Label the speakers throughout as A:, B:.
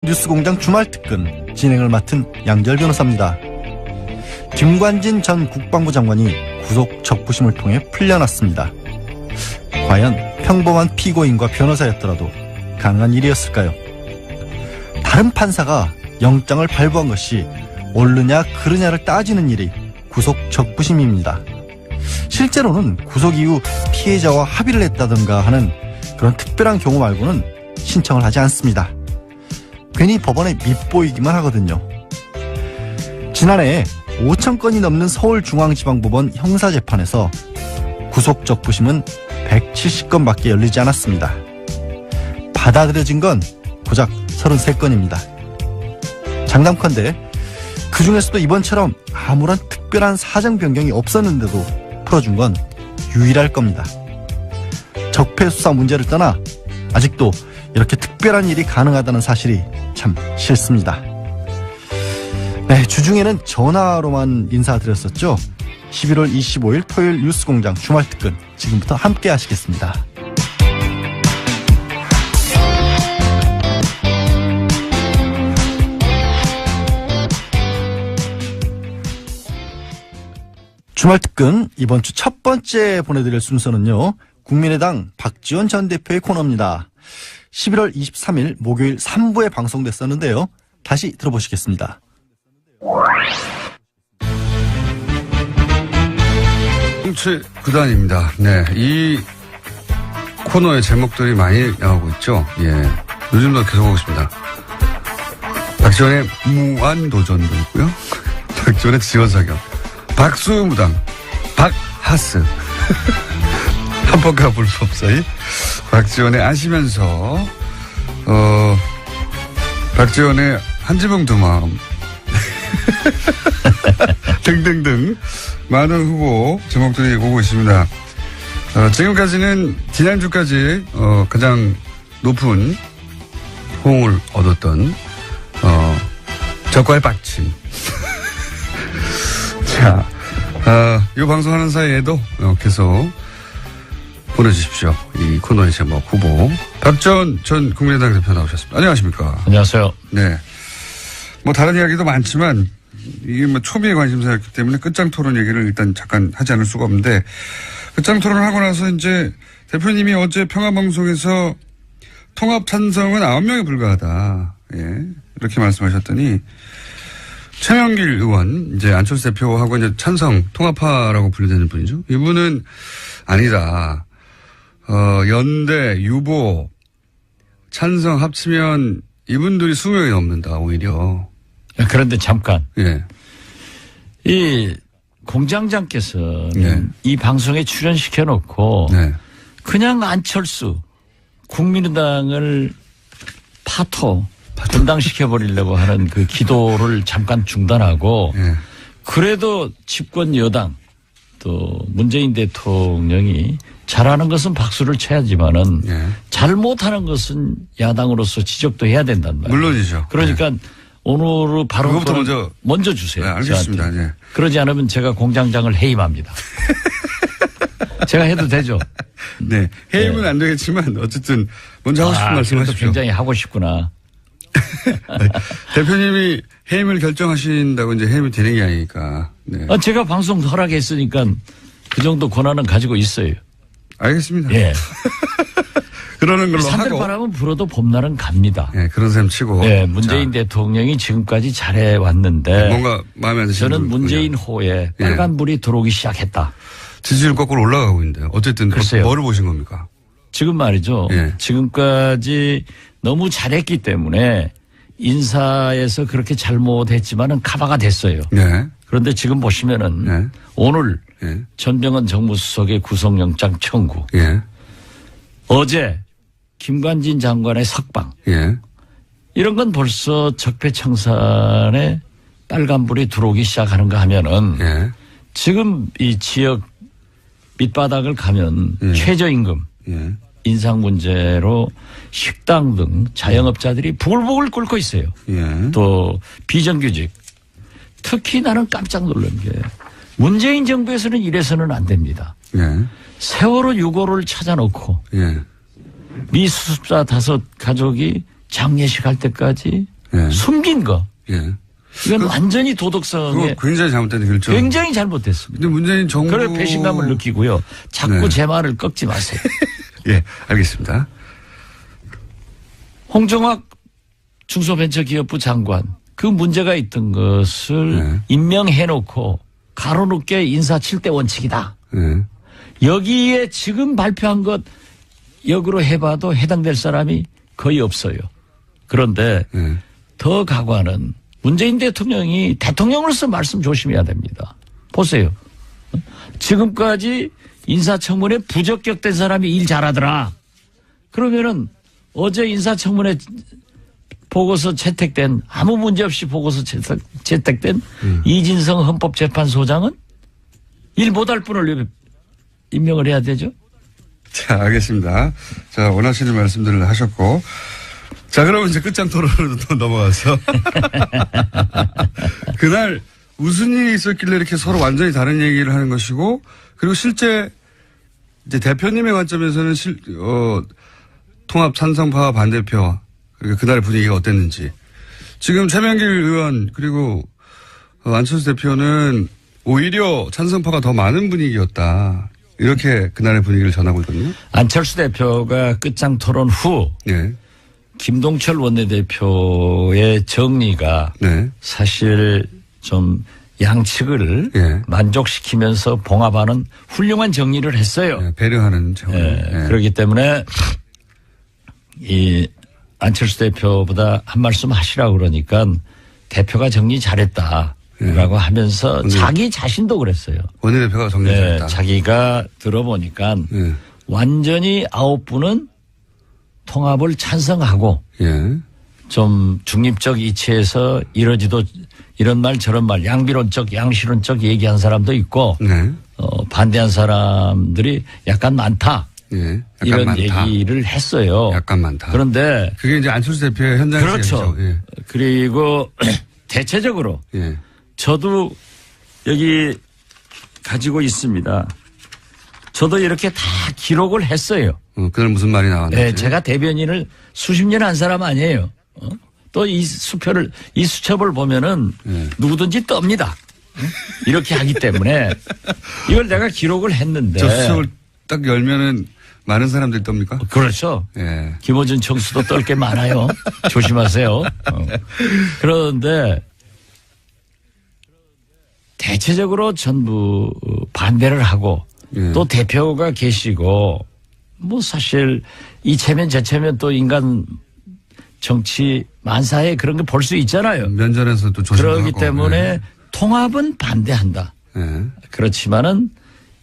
A: 뉴스공장 주말특근 진행을 맡은 양절 변호사입니다. 김관진 전 국방부 장관이 구속 적부심을 통해 풀려났습니다. 과연 평범한 피고인과 변호사였더라도 가능한 일이었을까요? 다른 판사가 영장을 발부한 것이 옳느냐 그르냐를 따지는 일이 구속 적부심입니다. 실제로는 구속 이후 피해자와 합의를 했다든가 하는 그런 특별한 경우 말고는 신청을 하지 않습니다. 괜히 법원에 밉보이기만 하거든요. 지난해 5천 건이 넘는 서울중앙지방법원 형사재판에서 구속 적부심은 170건밖에 열리지 않았습니다. 받아들여진 건 고작 33건입니다. 장담컨대 그 중에서도 이번처럼 아무런 특별한 사정 변경이 없었는데도 풀어준 건 유일할 겁니다. 적폐수사 문제를 떠나 아직도 이렇게 특별한 일이 가능하다는 사실이 참 싫습니다. 네, 주중에는 전화로만 인사드렸었죠. 11월 25일 토요일 뉴스공장 주말특근 지금부터 함께 하시겠습니다. 주말특근 이번 주 첫 번째 보내드릴 순서는요. 국민의당 박지원 전 대표의 코너입니다. 11월 23일 목요일 3부에 방송됐었는데요. 다시 들어보시겠습니다.
B: 정치 구단입니다. 네, 이 코너의 제목들이 많이 나오고 있죠. 예, 요즘도 계속하고 있습니다. 박지원의 무한도전도 있고요. 박지원의 지원사격, 박수무당, 박하스, 한번가 볼 수 없어요. 박지원의 아시면서 박지원의 한 지붕 두 마음 등등등 많은 후보 제목들이 오고 있습니다. 지금까지는 지난주까지 가장 높은 호응을 얻었던 적과의 빡침. 자, 이 방송하는 사이에도 계속 보내주십시오. 이 코너의 제목 후보 박지원 전 국민의당 대표 나오셨습니다. 안녕하십니까?
C: 안녕하세요.
B: 네. 뭐 다른 이야기도 많지만 이게 뭐 초미의 관심사였기 때문에 끝장 토론 얘기를 일단 잠깐 하지 않을 수가 없는데 끝장 토론을 하고 나서 이제 대표님이 어제 평화방송에서 통합 찬성은 9명에 불과하다. 예. 이렇게 말씀하셨더니 최명길 의원, 이제 안철수 대표하고 이제 찬성 통합파라고 분류되는 분이죠. 이분은 아니다. 연대, 유보, 찬성 합치면 이분들이 20명이 넘는다, 오히려.
C: 그런데 잠깐.
B: 예.
C: 이 공장장께서는
B: 네.
C: 이 방송에 출연시켜 놓고
B: 네.
C: 그냥 안철수, 국민의당을 분당시켜 버리려고 하는 그 기도를 잠깐 중단하고
B: 예.
C: 그래도 집권 여당 또 문재인 대통령이 잘하는 것은 박수를 쳐야지만은
B: 예.
C: 잘못하는 것은 야당으로서 지적도 해야 된단 말이에요.
B: 물론이죠.
C: 그러니까 오늘은 바로
B: 그것부터 먼저
C: 주세요.
B: 네, 알겠습니다. 네.
C: 그러지 않으면 제가 공장장을 해임합니다. 제가 해도 되죠.
B: 네. 해임은 안 되겠지만 어쨌든 먼저 하고 싶은 말씀하십시오.
C: 굉장히 하고 싶구나.
B: 대표님이 해임을 결정하신다고 이제 해임이 되는 게 아니니까. 네.
C: 제가 방송 허락했으니까 그 정도 권한은 가지고 있어요.
B: 알겠습니다.
C: 예.
B: 그러는 걸로 하고.
C: 산들바람은 불어도 봄날은 갑니다.
B: 예, 그런 셈 치고.
C: 예, 문재인 대통령이 지금까지 잘해왔는데.
B: 뭔가 마음에 안 드시는
C: 저는 문재인 호에
B: 예.
C: 빨간불이 들어오기 시작했다.
B: 지지율 거꾸로 올라가고 있는데 어쨌든
C: 글쎄요.
B: 뭐를 보신 겁니까?
C: 지금 말이죠.
B: 예.
C: 지금까지 너무 잘했기 때문에 인사에서 그렇게 잘못했지만은 카바가 됐어요.
B: 네.
C: 그런데 지금 보시면은
B: 네.
C: 오늘
B: 예.
C: 전병헌 정무수석의 구속영장 청구.
B: 예.
C: 어제 김관진 장관의 석방.
B: 예.
C: 이런 건 벌써 적폐청산에 빨간불이 들어오기 시작하는가 하면은
B: 예.
C: 지금 이 지역 밑바닥을 가면
B: 예.
C: 최저임금
B: 예.
C: 인상 문제로 식당 등 자영업자들이 부글부글 끓고 있어요.
B: 예.
C: 또 비정규직. 특히 나는 깜짝 놀란 게 문재인 정부에서는 이래서는 안 됩니다.
B: 예.
C: 세월호 6호를 찾아놓고
B: 예.
C: 미수습자 5 가족이 장례식 할 때까지
B: 예.
C: 숨긴 거.
B: 예.
C: 이건 완전히 도덕성에
B: 그거 굉장히 잘못된 결정.
C: 굉장히 잘못됐습니다.
B: 근데 문재인 정부.
C: 그래 배신감을 느끼고요. 자꾸
B: 네.
C: 제 말을 꺾지 마세요.
B: 예, 알겠습니다.
C: 홍정학 중소벤처기업부 장관 그 문제가 있던 것을
B: 네.
C: 임명해놓고 가로놓게 인사 7대 원칙이다.
B: 예.
C: 여기에 지금 발표한 것 역으로 해봐도 해당될 사람이 거의 없어요. 그런데
B: 예.
C: 더 가관은 문재인 대통령이 대통령으로서 말씀 조심해야 됩니다. 보세요. 지금까지 인사청문회 부적격된 사람이 일 잘하더라. 그러면은 어제 인사청문회 보고서 채택된 아무 문제 없이 보고서 채택된 이진성 헌법재판소장은 일 못할 분을 왜 임명을 해야 되죠?
B: 자, 알겠습니다. 자, 원하시는 말씀들을 하셨고. 자, 그러면 이제 끝장 토론으로 또 넘어가서. 그날 무슨 일이 있었길래 이렇게 서로 완전히 다른 얘기를 하는 것이고, 그리고 실제 이제 대표님의 관점에서는 통합 찬성파와 반대표, 그리고 그날의 분위기가 어땠는지. 지금 최명길 의원, 그리고 안철수 대표는 오히려 찬성파가 더 많은 분위기였다. 이렇게 그날의 분위기를 전하고 있거든요.
C: 안철수 대표가 끝장 토론 후
B: 네.
C: 김동철 원내대표의 정리가
B: 네.
C: 사실 좀 양측을
B: 예.
C: 만족시키면서 봉합하는 훌륭한 정리를 했어요.
B: 네, 배려하는 차원. 네.
C: 그렇기 때문에 이 안철수 대표보다 한 말씀 하시라고 그러니까 대표가 정리 잘했다라고 하면서 자기 자신도 그랬어요.
B: 원내대표가 정리 잘했다.
C: 자기가 들어보니까
B: 예.
C: 완전히 9분은 통합을 찬성하고
B: 예.
C: 좀 중립적 이치에서 이러지도 이런 말 저런 말 양비론적 양실론적 얘기한 사람도 있고
B: 네.
C: 반대한 사람들이 약간 많다.
B: 예. 약간
C: 이런
B: 많다.
C: 얘기를 했어요.
B: 약간 많다.
C: 그런데
B: 그게 이제 안철수 대표의 현장
C: 그렇죠.
B: 얘기죠. 예.
C: 그리고 대체적으로
B: 예.
C: 저도 여기 가지고 있습니다. 저도 이렇게 다 기록을 했어요.
B: 그날 무슨 말이 나왔는지.
C: 네, 제가 대변인을 수십 년 한 사람 아니에요. 또 이 수첩을 보면은 누구든지 떱니다. 이렇게 하기 때문에 이걸 내가 기록을 했는데.
B: 저 수첩을 딱 열면은 많은 사람들이 떱니까?
C: 그렇죠.
B: 예.
C: 김어준 청수도 떨 게 많아요. 조심하세요. 그런데 대체적으로 전부 반대를 하고 또 대표가 계시고 뭐 사실 이체면 저체면 또 인간 정치 만사에 그런 거 볼 수 있잖아요.
B: 면전에서도 조심하고.
C: 그렇기 때문에 통합은 반대한다.
B: 예.
C: 그렇지만은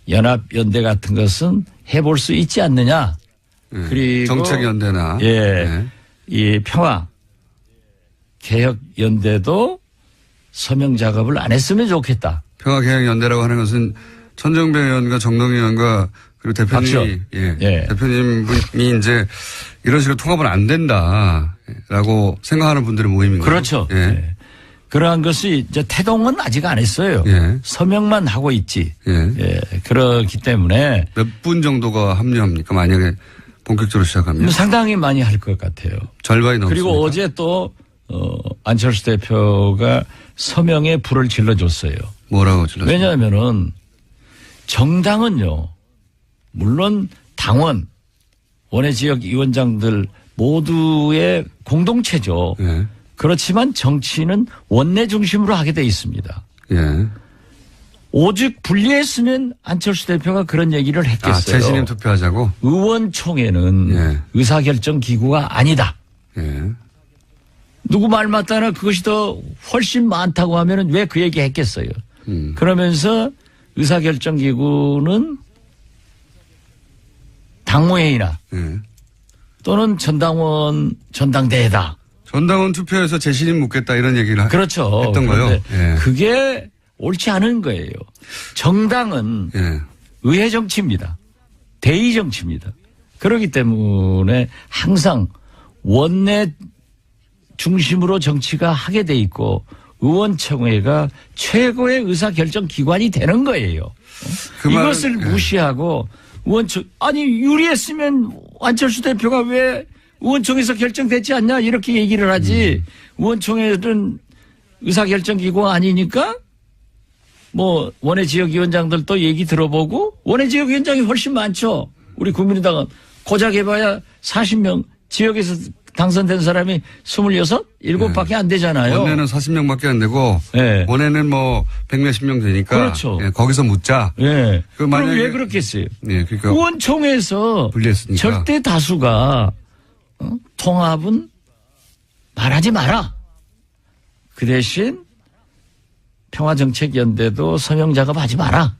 C: 연합 연대 같은 것은 해볼 수 있지 않느냐.
B: 예.
C: 그리고
B: 정책 연대나.
C: 이 평화 개혁 연대도 서명 작업을 안 했으면 좋겠다.
B: 평화개혁연대라고 하는 것은 천정배 의원과 정동희 의원과 그리고 대표님이 대표님이 이제 이런 식으로 통합은 안 된다라고 생각하는 분들의 모임인 거죠.
C: 그렇죠.
B: 예.
C: 그러한 것이 이제 태동은 아직 안 했어요.
B: 예.
C: 서명만 하고 있지.
B: 예.
C: 그렇기 때문에
B: 몇 분 정도가 합류합니까? 만약에 본격적으로 시작하면
C: 상당히 많이 할 것 같아요.
B: 절반이 넘습니다.
C: 그리고 어제 또 안철수 대표가 서명에 불을 질러줬어요.
B: 뭐라고 질렀어요?
C: 왜냐하면은 정당은요, 물론 당원, 원외 지역 위원장들 모두의 공동체죠.
B: 예.
C: 그렇지만 정치는 원내 중심으로 하게 돼 있습니다.
B: 예.
C: 오직 분리했으면 안철수 대표가 그런 얘기를 했겠어요.
B: 재신임 투표하자고?
C: 의원총회는 의사결정 기구가 아니다.
B: 예.
C: 누구 말 맞다나 그것이 더 훨씬 많다고 하면은 왜 그 얘기 했겠어요. 그러면서 의사결정 기구는 당무회의나 또는 전당대회다.
B: 전당원 투표에서 재신임 묻겠다 이런 얘기를
C: 그렇죠.
B: 했던 거요. 예.
C: 그게 옳지 않은 거예요. 정당은 의회 정치입니다. 대의 정치입니다. 그렇기 때문에 항상 원내 중심으로 정치가 하게 돼 있고 의원총회가 최고의 의사결정 기관이 되는 거예요. 이것을 무시하고 의원총 아니 유리했으면 안철수 대표가 왜 의원총회에서 결정됐지 않냐 이렇게 얘기를 하지. 의원총회는 의사결정기구가 아니니까 뭐 원외 지역위원장들도 얘기 들어보고 원외 지역위원장이 훨씬 많죠. 우리 국민의당은 고작 해봐야 40명 지역에서 당선된 사람이 26, 7밖에 안 되잖아요.
B: 원내는 40명밖에 안 되고
C: 네.
B: 원내는 뭐 100몇십 명 되니까
C: 그렇죠.
B: 예, 거기서 묻자.
C: 예.
B: 그
C: 그럼
B: 만약에-
C: 왜 그렇겠어요?
B: 예, 그러니까
C: 의원총회에서
B: 분리했으니까.
C: 절대 다수가 통합은 말하지 마라. 그 대신 평화정책연대도 서명 작업하지 마라.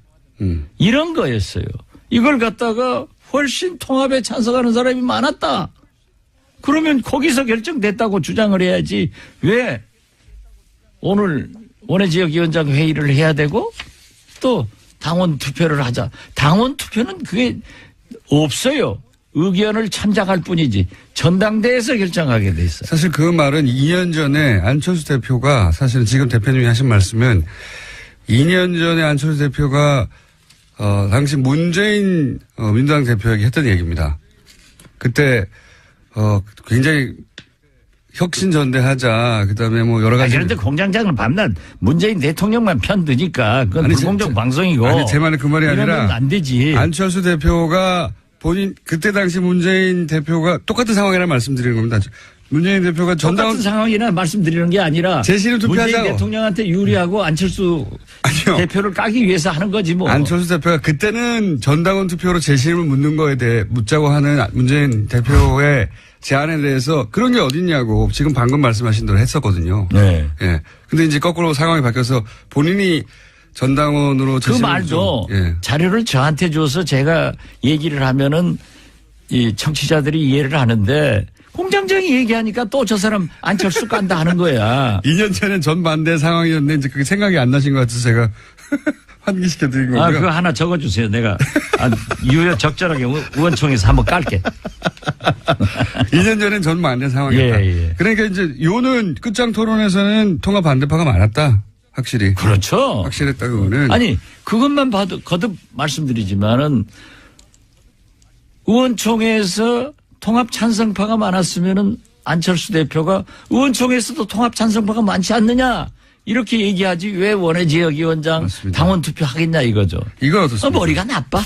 C: 이런 거였어요. 이걸 갖다가 훨씬 통합에 찬성하는 사람이 많았다. 그러면 거기서 결정됐다고 주장을 해야지 왜 오늘 원외지역위원장 회의를 해야 되고 또 당원 투표를 하자. 당원 투표는 그게 없어요. 의견을 참작할 뿐이지 전당대회에서 결정하게 돼 있어요.
B: 사실 그 말은 2년 전에 안철수 대표가 사실은 지금 대표님이 하신 말씀은 2년 전에 안철수 대표가 당시 문재인 민주당 대표에게 했던 얘기입니다. 그때 굉장히 혁신전대하자. 그다음에 뭐 여러 가지.
C: 그런데 공장장은 밤낮 문재인 대통령만 편드니까 그건
B: 아니,
C: 불공정 방송이고.
B: 아니 제 말은 그 말이 아니라
C: 이러면 안 되지.
B: 안철수 대표가 본인 그때 당시 문재인 대표가 똑같은 상황이라 말씀드리는 겁니다. 문재인 대표가 전당원
C: 똑같은 상황이나 말씀드리는 게 아니라
B: 재신임 투표하자고.
C: 문재인 대통령한테 유리하고 안철수
B: 아니요.
C: 대표를 까기 위해서 하는 거지 뭐.
B: 안철수 대표가 그때는 전당원 투표로 재신임을 묻는 거에 대해 묻자고 하는 문재인 대표의 제안에 대해서 그런 게 어딨냐고 지금 방금 말씀하신 대로 했었거든요.
C: 네.
B: 예. 근데 이제 거꾸로 상황이 바뀌어서 본인이 전당원으로
C: 그
B: 재신임을
C: 말도
B: 예.
C: 자료를 저한테 줘서 제가 얘기를 하면은 이 청취자들이 이해를 하는데 공장장이 얘기하니까 또 저 사람 안철수 깐다 하는 거야.
B: 2년 전엔 전반대 상황이었는데 이제 그게 생각이 안 나신 것 같아서 제가 환기시켜 드린 거고요.
C: 아, 그거 하나 적어주세요. 내가 유효 적절하게 의원총회에서 한번 깔게.
B: 2년 전엔 전반대 상황이었다.
C: 예, 예.
B: 그러니까 이제 요는 끝장 토론에서는 통합 반대파가 많았다. 확실히.
C: 그렇죠.
B: 확실했다 그거는.
C: 아니 그것만 봐도 거듭 말씀드리지만은 의원총회에서 통합 찬성파가 많았으면은 안철수 대표가 의원총회에서도 통합 찬성파가 많지 않느냐 이렇게 얘기하지 왜 원외지역위원장
B: 맞습니다.
C: 당원 투표 하겠냐 이거죠.
B: 이건 어떻습니까?
C: 머리가 나빠.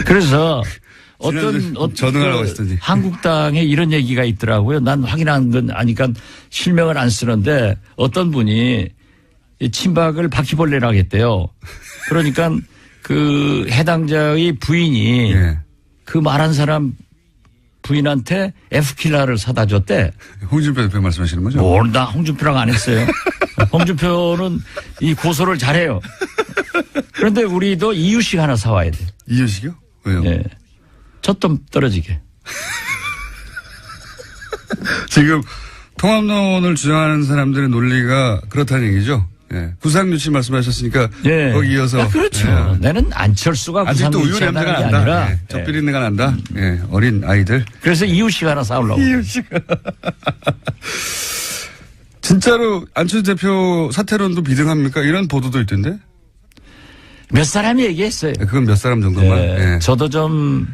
C: 그래서
B: 지난주에 전응하라고 하시더니.
C: 한국당에 이런 얘기가 있더라고요. 난 확인한 건 아니까 실명을 안 쓰는데 어떤 분이 이 친박을 바퀴벌레라고 했대요. 그러니까 그 해당자의 부인이
B: 예.
C: 그 말한 사람 부인한테 F킬라를 사다 줬대.
B: 홍준표 대표 말씀하시는 거죠?
C: 뭘 나 홍준표라고 안 했어요. 홍준표는 이 고소를 잘해요. 그런데 우리도 이유식 하나 사와야 돼.
B: 이유식이요? 왜요?
C: 예. 젖좀 떨어지게.
B: 지금 통합론을 주장하는 사람들의 논리가 그렇다는 얘기죠? 예. 구상유치 말씀하셨으니까
C: 예.
B: 거기 이어서.
C: 아, 그렇죠.
B: 예.
C: 나는 안철수가
B: 아직도 우유 냄새가
C: 구상유치하다는 게
B: 난다.
C: 아니라
B: 예. 젖 비린내가 난다. 예. 어린 아이들.
C: 그래서 이유식 하나 사오려고.
B: 이유식. 진짜로 안철수 대표 사퇴론도 비등합니까? 이런 보도도 있던데?
C: 몇 사람이 얘기했어요.
B: 예, 그건 몇 사람 정도만.
C: 예.
B: 예.
C: 저도 좀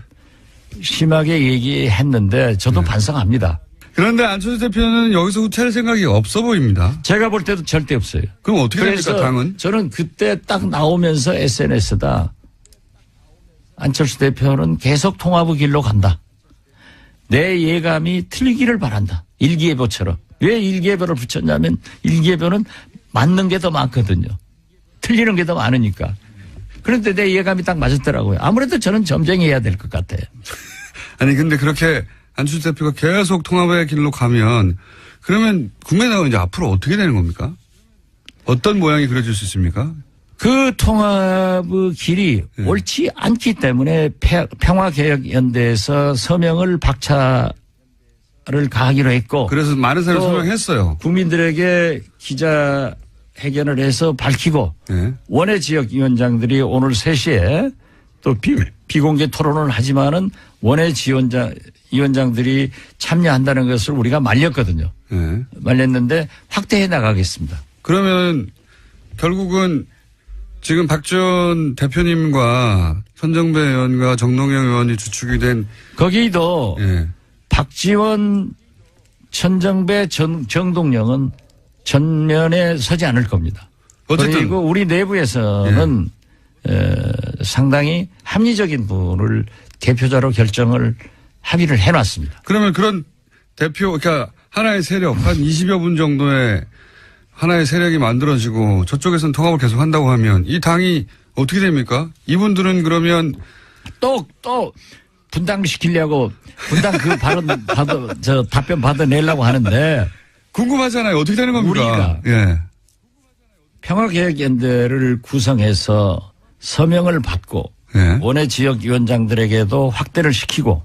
C: 심하게 얘기했는데 저도 반성합니다.
B: 그런데 안철수 대표는 여기서 후퇴할 생각이 없어 보입니다.
C: 제가 볼 때도 절대 없어요.
B: 그럼 어떻게 됩니까,
C: 그래서
B: 당은?
C: 저는 그때 딱 나오면서 SNS다. 안철수 대표는 계속 통합의 길로 간다. 내 예감이 틀리기를 바란다. 일기예보처럼. 왜 일기예보를 붙였냐면 일기예보는 맞는 게 더 많거든요. 틀리는 게 더 많으니까. 그런데 내 예감이 딱 맞았더라고요. 아무래도 저는 점쟁이해야 될 것 같아요.
B: 아니, 근데 그렇게 안철수 대표가 계속 통합의 길로 가면 그러면 국민의당은 이제 앞으로 어떻게 되는 겁니까? 어떤 모양이 그려질 수 있습니까?
C: 그 통합의 길이 옳지 않기 때문에 평화개혁연대에서 서명을 박차를 가하기로 했고
B: 그래서 많은 사람이
C: 또
B: 서명했어요.
C: 국민들에게 기자회견을 해서 밝히고
B: 네.
C: 원외지역위원장들이 오늘 3시에 또 비공개 토론을 하지만은 원외위원장들이 참여한다는 것을 우리가 말렸거든요.
B: 네.
C: 말렸는데 확대해 나가겠습니다.
B: 그러면 결국은 지금 박지원 대표님과 천정배 의원과 정동영 의원이 주축이 된
C: 거기도
B: 예.
C: 박지원, 천정배, 정동영은 전면에 서지 않을 겁니다.
B: 어쨌든
C: 그리고 우리 내부에서는 상당히 합리적인 분을 대표자로 결정을 합의를 해놨습니다.
B: 그러면 그런 대표 그러니까 하나의 세력 한 20여 분 정도의 하나의 세력이 만들어지고 저쪽에서는 통합을 계속 한다고 하면 이 당이 어떻게 됩니까? 이분들은 그러면
C: 또 분당시키려고 분당 그 답변 받아내려고 하는데
B: 궁금하잖아요. 어떻게 되는 겁니까?
C: 우리가
B: 예.
C: 평화개혁연대를 구성해서 서명을 받고
B: 예.
C: 원외 지역위원장들에게도 확대를 시키고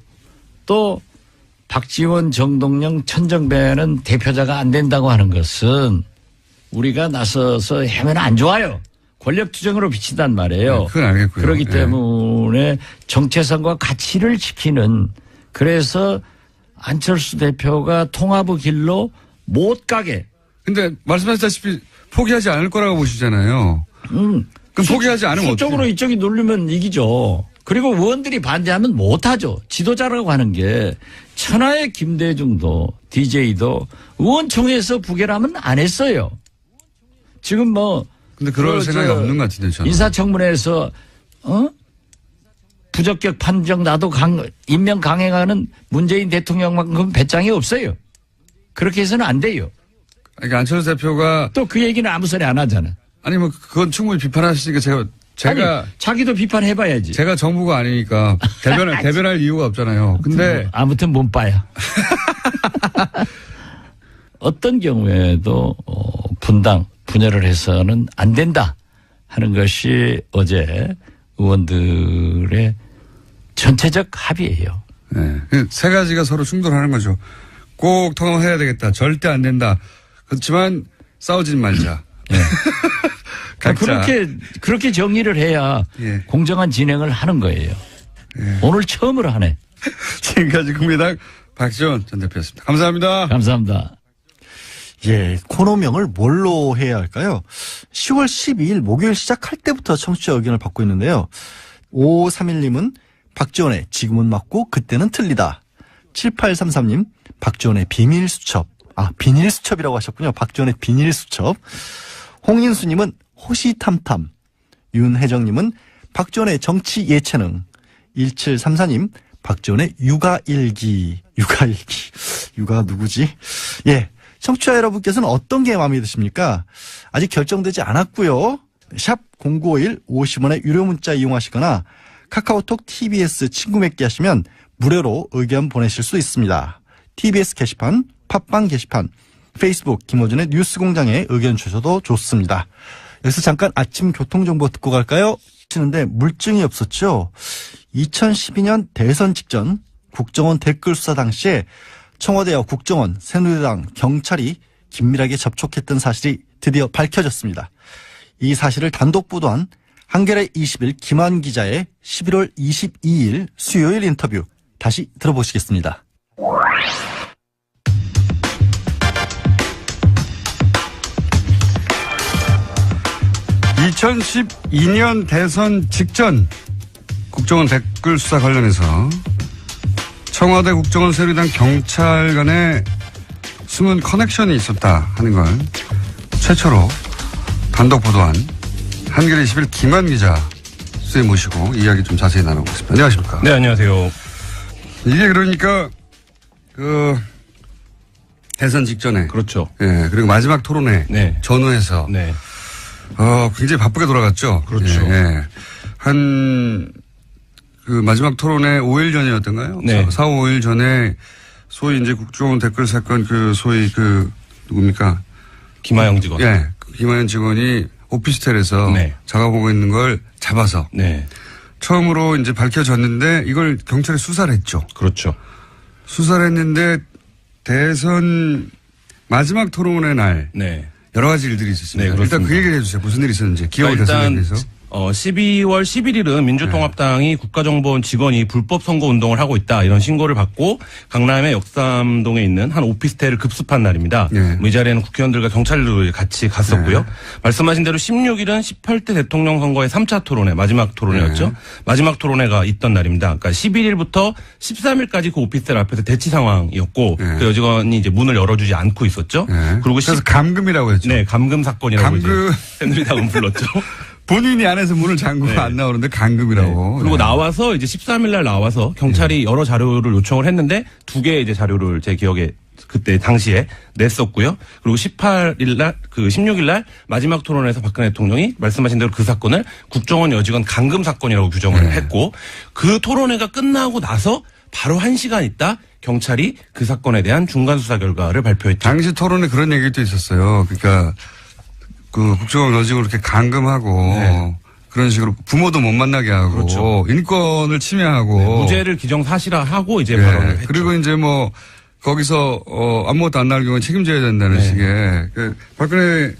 C: 또 박지원, 정동영, 천정배는 대표자가 안 된다고 하는 것은 우리가 나서서 하면 안 좋아요. 권력 투쟁으로 비친단 말이에요.
B: 네, 그건 알겠고요.
C: 그렇기
B: 예.
C: 때문에 정체성과 가치를 지키는 그래서 안철수 대표가 통합의 길로 못 가게.
B: 근데 말씀하셨다시피 포기하지 않을 거라고 보시잖아요. 그럼 포기하지 않으면 어떻게
C: 수적으로 이쪽이 누르면 이기죠. 그리고 의원들이 반대하면 못하죠. 지도자라고 하는 게 천하의 김대중도 DJ도 의원총회에서 부결하면 안 했어요. 지금 뭐
B: 근데 그럴 생각이 없는 것 같은데 저는.
C: 인사청문회에서 부적격 판정 나도 임명 강행하는 문재인 대통령만큼 배짱이 없어요. 그렇게 해서는 안 돼요.
B: 그러니까 안철수 대표가
C: 또 그 얘기는 아무 소리 안 하잖아.
B: 아니 뭐 그건 충분히 비판하시니까 제가
C: 아니, 자기도 비판해봐야지.
B: 제가 정부가 아니니까 대변할 이유가 없잖아요. 근데
C: 아무튼 몸빠야. 어떤 경우에도 분열을 해서는 안 된다 하는 것이 어제 의원들의 전체적 합의예요.
B: 네. 세 가지가 서로 충돌하는 거죠. 꼭 통합해야 되겠다. 절대 안 된다. 그렇지만 싸우진 말자.
C: 네.
B: 각자.
C: 그렇게 정리를 해야
B: 예.
C: 공정한 진행을 하는 거예요.
B: 예.
C: 오늘 처음으로 하네.
B: 지금까지 국민의당 박지원 전 대표였습니다. 감사합니다.
C: 감사합니다.
A: 예, 코너명을 뭘로 해야 할까요? 10월 12일 목요일 시작할 때부터 청취자 의견을 받고 있는데요. 5531님은 박지원의 지금은 맞고 그때는 틀리다. 7833님 박지원의 비밀수첩. 비닐수첩이라고 하셨군요. 박지원의 비닐수첩. 홍인수님은 호시탐탐. 윤혜정님은 박지원의 정치 예체능. 1734님 박지원의 육아일기. 육아 누구지? 예. 청취자 여러분께서는 어떤 게 마음에 드십니까? 아직 결정되지 않았고요. 샵 0951 50원의 유료 문자 이용하시거나 카카오톡 TBS 친구 맺기 하시면 무료로 의견 보내실 수 있습니다. TBS 게시판, 팟빵 게시판, 페이스북 김호준의 뉴스공장에 의견 주셔도 좋습니다. 여기서 잠깐 아침 교통정보 듣고 갈까요? 하시는데 물증이 없었죠. 2012년 대선 직전 국정원 댓글 수사 당시에 청와대와 국정원, 새누리당, 경찰이 긴밀하게 접촉했던 사실이 드디어 밝혀졌습니다. 이 사실을 단독 보도한 한겨레 20일 김한 기자의 11월 22일 수요일 인터뷰 다시 들어보시겠습니다.
B: 2012년 대선 직전 국정원 댓글 수사 관련해서 청와대, 국정원, 새누리당, 경찰 간에 숨은 커넥션이 있었다 하는 걸 최초로 단독 보도한 한겨레 21일 김한 기자 수에 모시고 이야기 좀 자세히 나눠보겠습니다. 안녕하십니까?
D: 네, 안녕하세요.
B: 이게 그러니까 대선 직전에
D: 그렇죠.
B: 예, 그리고 마지막 토론회
D: 네.
B: 전후해서
D: 네.
B: 굉장히 바쁘게 돌아갔죠.
D: 그렇죠.
B: 예. 마지막 토론회 5일 전이었던가요?
D: 네.
B: 4, 5일 전에 소위 이제 국정원 댓글 사건 소위 누굽니까?
D: 김하영 직원.
B: 예. 김하연 직원이 오피스텔에서
D: 네.
B: 작업하고 있는 걸 잡아서
D: 네.
B: 처음으로 이제 밝혀졌는데 이걸 경찰에 수사를 했죠.
D: 그렇죠.
B: 수사를 했는데 대선 마지막 토론회 날
D: 네.
B: 여러 가지 일들이 있었습니다.
D: 네,
B: 일단
D: 그렇습니다.
B: 그 얘기를 해주세요. 무슨 일이 있었는지. 기억을
D: 일단
B: 대선에 대해서.
D: 12월 11일은 민주통합당이 국가정보원 직원이 불법 선거 운동을 하고 있다 이런 신고를 받고 강남의 역삼동에 있는 한 오피스텔을 급습한 날입니다.
B: 네.
D: 이 자리에는 국회의원들과 경찰도 같이 갔었고요. 말씀하신 대로 16일은 18대 대통령 선거의 3차 토론회 마지막 토론회였죠. 마지막 토론회가 있던 날입니다. 그러니까 11일부터 13일까지 그 오피스텔 앞에서 대치 상황이었고 그 여직원이 이제 문을 열어주지 않고 있었죠.
B: 그리고
D: 그리고
B: 그래서 감금이라고 했죠.
D: 네, 감금 사건이라고
B: 감금.
D: 이제 새누리당은 불렀죠.
B: 본인이 안에서 문을 잠그고 안 나오는데 감금이라고.
D: 그리고 나와서 이제 13일 날 나와서 경찰이 여러 자료를 요청을 했는데 2개의 이제 자료를 제 기억에 그때 당시에 냈었고요. 그리고 18일 날, 16일 날 마지막 토론에서 박근혜 대통령이 말씀하신 대로 그 사건을 국정원 여직원 감금 사건이라고 규정을 했고 그 토론회가 끝나고 나서 바로 1시간 있다 경찰이 그 사건에 대한 중간 수사 결과를 발표했죠.
B: 당시 토론에 그런 얘기도 있었어요. 그러니까 그 국정원 여직을 이렇게 감금하고 그런 식으로 부모도 못 만나게 하고
D: 그렇죠.
B: 인권을 침해하고
D: 무죄를 기정사실화하고 이제 발언을 했죠.
B: 그리고 이제 뭐 거기서 아무것도 안 나올 경우에 책임져야 된다는 식의 그 박근혜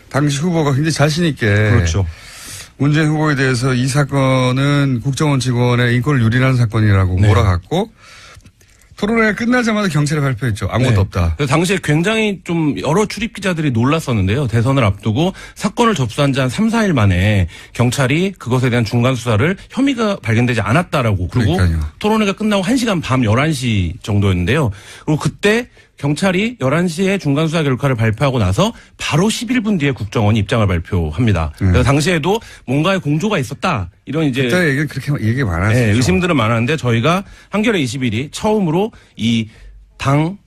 B: 당시 후보가 굉장히 자신 있게
D: 그렇죠.
B: 문재인 후보에 대해서 이 사건은 국정원 직원의 인권을 유린하는 사건이라고 몰아갔고 토론회가 끝나자마자 경찰에 발표했죠. 아무것도 없다.
D: 그래서 당시에 굉장히 좀 여러 출입 기자들이 놀랐었는데요. 대선을 앞두고 사건을 접수한 지 한 3, 4일 만에 경찰이 그것에 대한 중간 수사를 혐의가 발견되지 않았다라고 그리고
B: 그러니까요.
D: 토론회가 끝나고 1시간 밤 11시 정도였는데요. 그리고 그때 경찰이 11시에 중간 수사 결과를 발표하고 나서 바로 11분 뒤에 국정원이 입장을 발표합니다. 그래서 당시에도 뭔가의 공조가 있었다. 이런 이제
B: 그때 얘기 그렇게 얘기 많았죠.
D: 네, 의심들은 많았는데 저희가 한겨레 21이 처음으로 이 당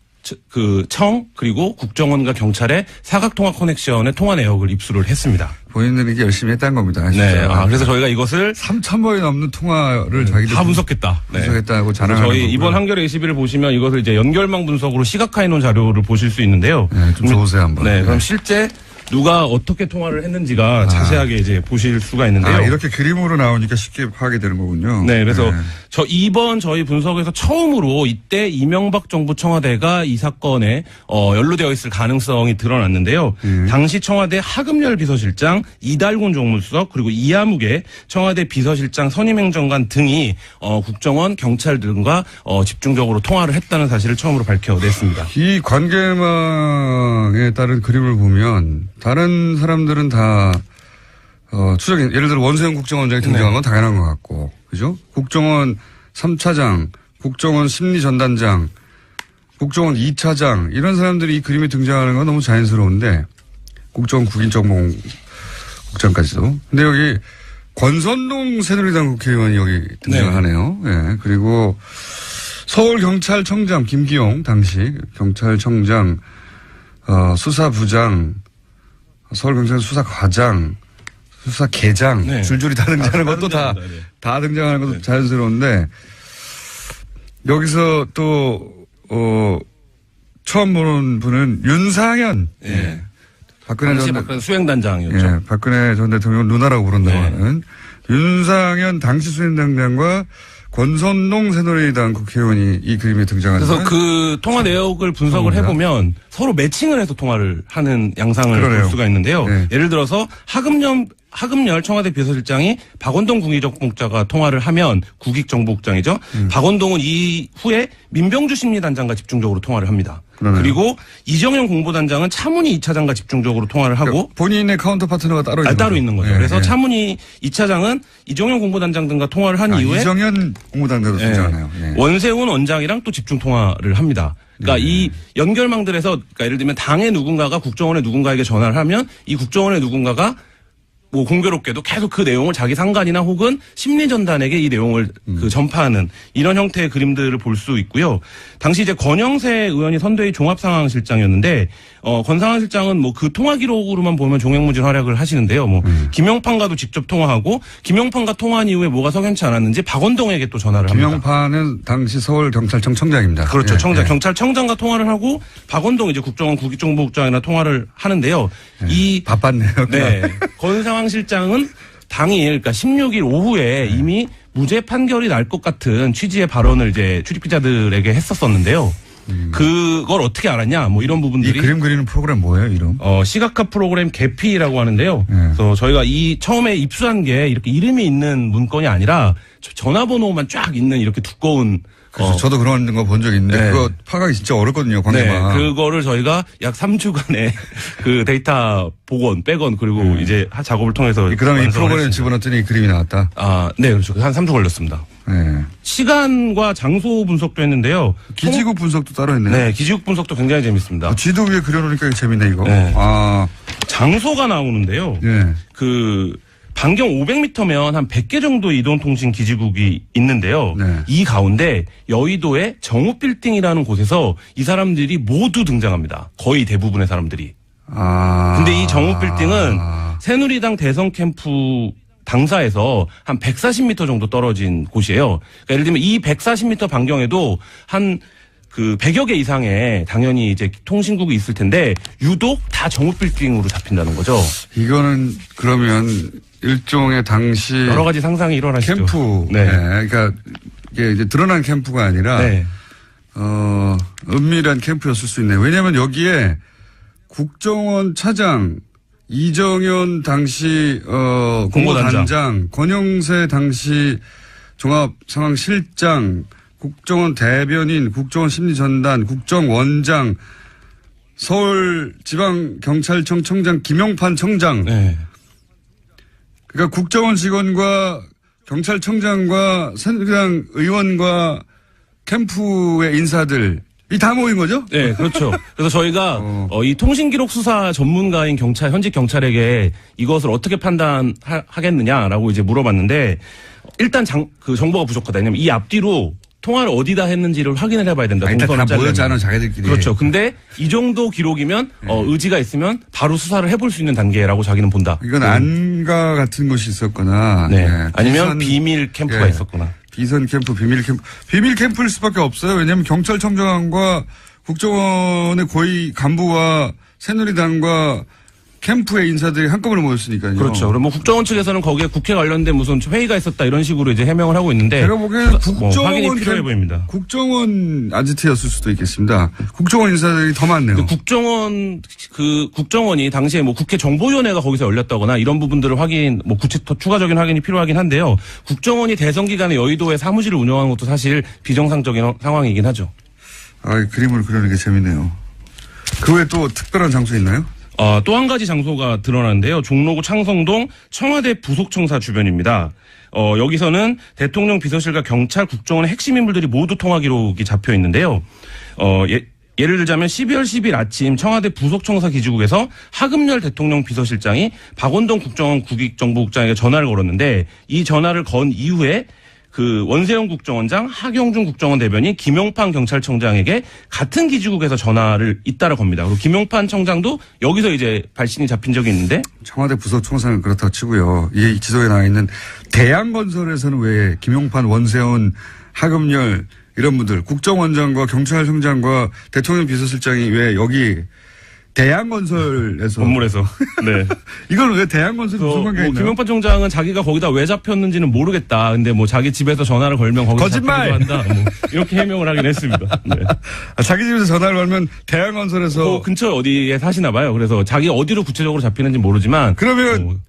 D: 청 그리고 국정원과 경찰의 사각통화 커넥션의 통화 내역을 입수를 했습니다.
B: 본인들이 이게 열심히 했다는 겁니다. 진짜.
D: 네, 그래서 저희가 이것을
B: 3,000번이 넘는 통화를 자기들
D: 다 분석했다. 네.
B: 분석했다고 자랑하는
D: 저희
B: 거고요.
D: 이번 한겨레 21을 보시면 이것을 이제 연결망 분석으로 시각화해 놓은 자료를 보실 수 있는데요.
B: 네, 좀 좋으세요 한번.
D: 네, 그럼 실제 누가 어떻게 통화를 했는지가 자세하게 이제 보실 수가 있는데요.
B: 이렇게 그림으로 나오니까 쉽게 파악이 되는 거군요.
D: 네, 그래서 이번 저희 분석에서 처음으로 이때 이명박 정부 청와대가 이 사건에 연루되어 있을 가능성이 드러났는데요. 당시 청와대 하금열 비서실장, 이달군 정무수석 그리고 이하묵의 청와대 비서실장 선임행정관 등이 국정원, 경찰 등과 집중적으로 통화를 했다는 사실을 처음으로 밝혀냈습니다.
B: 이 관계망에 따른 그림을 보면 다른 사람들은 다 추적인 예를 들어 원세훈 국정원장이 등장한 건 당연한 것 같고 그죠? 국정원 3차장, 국정원 심리전단장, 국정원 2차장 이런 사람들이 이 그림에 등장하는 건 너무 자연스러운데 국정원 국인정보국장까지도. 근데 여기 권선동 새누리당 국회의원이 여기 등장하네요. 네. 그리고 서울경찰청장 김기용 당시 경찰청장 수사부장 서울경찰 수사과장 수사계장 줄줄이 다 등장하는 것도 다 등장하는 것도 자연스러운데 여기서 또 처음 보는 분은 윤상현 박근혜
D: 박근혜 수행단장이었죠.
B: 예, 박근혜 전 대통령 누나라고 부른다고 하는 윤상현 당시 수행단장과 권선동 새누리당 국회의원이 이 그림에 등장하는.
D: 그래서 그 통화 내역을 분석을 해보면 서로 매칭을 해서 통화를 하는 양상을 볼 수가 있는데요.
B: 네.
D: 예를 들어서 하금열 청와대 비서실장이 박원동 국익정보국장과 통화를 하면 국익정보국장이죠. 박원동은 이후에 민병주 심리단장과 집중적으로 통화를 합니다.
B: 그러네요.
D: 그리고 이정현 공보단장은 차문희 2차장과 집중적으로 통화를 하고
B: 그러니까 본인의 카운터 파트너가 따로
D: 있는 거죠. 그래서 차문희 2차장은 이정현 공보단장 등과 통화를 한 이후에
B: 이정현 공보단장도 등장하네요.
D: 원세훈 원장이랑 또 집중 통화를 합니다. 그러니까 이 연결망들에서 그러니까 예를 들면 당의 누군가가 국정원의 누군가에게 전화를 하면 이 국정원의 누군가가 뭐 공교롭게도 계속 그 내용을 자기 상관이나 혹은 심리전단에게 이 내용을 그 전파하는 이런 형태의 그림들을 볼 수 있고요. 당시 이제 권영세 의원이 선대위 종합상황실장이었는데 권상황실장은 뭐 그 통화 기록으로만 보면 종횡무진 활약을 하시는데요. 뭐 김영판과도 직접 통화하고 김영판과 통화한 이후에 뭐가 석연치 않았는지 박원동에게 또 전화를 합니다.
B: 김영판은 당시 서울경찰청 청장입니다.
D: 그렇죠. 경찰청장과 통화를 하고 박원동 이제 국정원 국익정보국장이나 통화를 하는데요.
B: 바빴네요.
D: 네. 권상황실장은 당일 그러니까 16일 오후에 이미 무죄 판결이 날 것 같은 취지의 발언을 이제 출입 기자들에게 했었었는데요. 그걸 어떻게 알았냐 뭐 이런
B: 이
D: 부분들이
B: 그림 그리는 프로그램 뭐예요, 이름?
D: 시각화 프로그램 개피라고 하는데요. 그래서 저희가 이 처음에 입수한 게 이렇게 이름이 있는 문건이 아니라 전화번호만 쫙 있는 이렇게 두꺼운
B: 그래서 저도 그런 거 본 적 있는데
D: 네.
B: 그거 파악이 진짜 어렵거든요,
D: 네,
B: 관계가.
D: 그거를 저희가 약 3주간의 그 데이터 복원, 백원 그리고 이제 작업을 통해서
B: 그다음에 이
D: 완성을
B: 프로그램에
D: 했습니다.
B: 집어넣었더니 그림이 나왔다.
D: 네, 그렇죠. 한 3주 걸렸습니다.
B: 네.
D: 시간과 장소 분석도 했는데요.
B: 기지국 분석도 따로 했네요.
D: 네, 기지국 분석도 굉장히 재밌습니다.
B: 지도 위에 그려놓으니까 재밌네, 이거.
D: 네.
B: 아,
D: 장소가 나오는데요.
B: 예.
D: 그 반경 500m면 한 100개 정도 이동통신 기지국이 있는데요.
B: 네.
D: 이 가운데 여의도의 정우빌딩이라는 곳에서 이 사람들이 모두 등장합니다. 거의 대부분의 사람들이. 근데 이 정우빌딩은 새누리당 대선 캠프 당사에서 한 140m 정도 떨어진 곳이에요. 그러니까 예를 들면 이 140m 반경에도 한 그 100여 개 이상의 당연히 이제 통신국이 있을 텐데 유독 다 정우빌딩으로 잡힌다는 거죠.
B: 이거는 그러면 일종의 당시
D: 여러 가지 상상이 일어나시죠.
B: 캠프.
D: 네.
B: 그러니까 이게 이제 드러난 캠프가 아니라
D: 네.
B: 은밀한 캠프였을 수 있네요. 왜냐하면 여기에 국정원 차장, 이정현 당시 공보단장, 권영세 당시 종합상황실장, 국정원 대변인, 국정원 심리전단, 국정원장, 서울지방경찰청 청장 김용판 청장.
D: 네.
B: 그러니까 국정원 직원과 경찰청장과 새누리당 의원과 캠프의 인사들이 다 모인 거죠?
D: 네, 그렇죠. 그래서 저희가 이 통신기록 수사 전문가인 현직 경찰에게 이것을 어떻게 판단하겠느냐라고 이제 물어봤는데 일단 그 정보가 부족하다. 왜냐면 이 앞뒤로 통화를 어디다 했는지를 확인을 해봐야 된다.
B: 일단
D: 동선을
B: 다 모였잖아,
D: 짜려면.
B: 자기들끼리.
D: 그렇죠. 근데 이 정도 기록이면 의지가 있으면 바로 수사를 해볼 수 있는 단계라고 자기는 본다.
B: 이건 안가 같은 것이 있었거나.
D: 네.
B: 예.
D: 아니면 비밀 캠프가
B: 예.
D: 있었거나.
B: 비선 캠프, 비밀 캠프. 비밀 캠프일 수밖에 없어요. 왜냐하면 경찰청장과 국정원의 고위 간부와 새누리당과 캠프의 인사들이 한꺼번에 모였으니까요.
D: 그렇죠. 그럼 뭐 국정원 측에서는 거기에 국회 관련된 무슨 회의가 있었다 이런 식으로 이제 해명을 하고 있는데
B: 제가 보기에는
D: 확인이 필요해 보입니다.
B: 국정원 아지트였을 수도 있겠습니다. 국정원 인사들이 더 많네요.
D: 국정원이 당시에 뭐 국회 정보위원회가 거기서 열렸다거나 이런 부분들을 확인, 뭐 추가적인 확인이 필요하긴 한데요. 국정원이 대선 기간에 여의도에 사무실을 운영하는 것도 사실 비정상적인 상황이긴 하죠.
B: 그림을 그리는 게 재밌네요. 그 외에 또 특별한 장소 있나요?
D: 또 한 가지 장소가 드러나는데요. 종로구 창성동 청와대 부속청사 주변입니다. 여기서는 대통령 비서실과 경찰, 국정원의 핵심 인물들이 모두 통화 기록이 잡혀 있는데요. 예를 들자면 12월 10일 아침 청와대 부속청사 기지국에서 하금열 대통령 비서실장이 박원동 국정원 국익정보국장에게 전화를 걸었는데 이 전화를 건 이후에 그 원세훈 국정원장, 하경준 국정원 대변인, 김용판 경찰청장에게 같은 기지국에서 전화를 잇따라 겁니다. 그리고 김용판 청장도 여기서 이제 발신이 잡힌 적이 있는데
B: 청와대 부속청사는 그렇다고 치고요. 이 지도에 나와 있는 대양건설에서는 왜 김용판, 원세훈, 하금열 이런 분들 국정원장과 경찰청장과 대통령 비서실장이 왜 여기 대양건설에서
D: 건물에서 네.
B: 이건 왜 대양건설이 무슨 관계가 있나요?
D: 김용판 총장은 자기가 거기다 왜 잡혔는지는 모르겠다. 근데 뭐 자기 집에서 전화를 걸면 거기서
B: 거짓말!
D: 잡히기도 한다. 뭐 이렇게 해명을 하긴 했습니다. 네.
B: 자기 집에서 전화를 걸면 대양건설에서
D: 근처에 어디에 사시나 봐요. 그래서 자기 어디로 구체적으로 잡히는지 모르지만
B: 그러면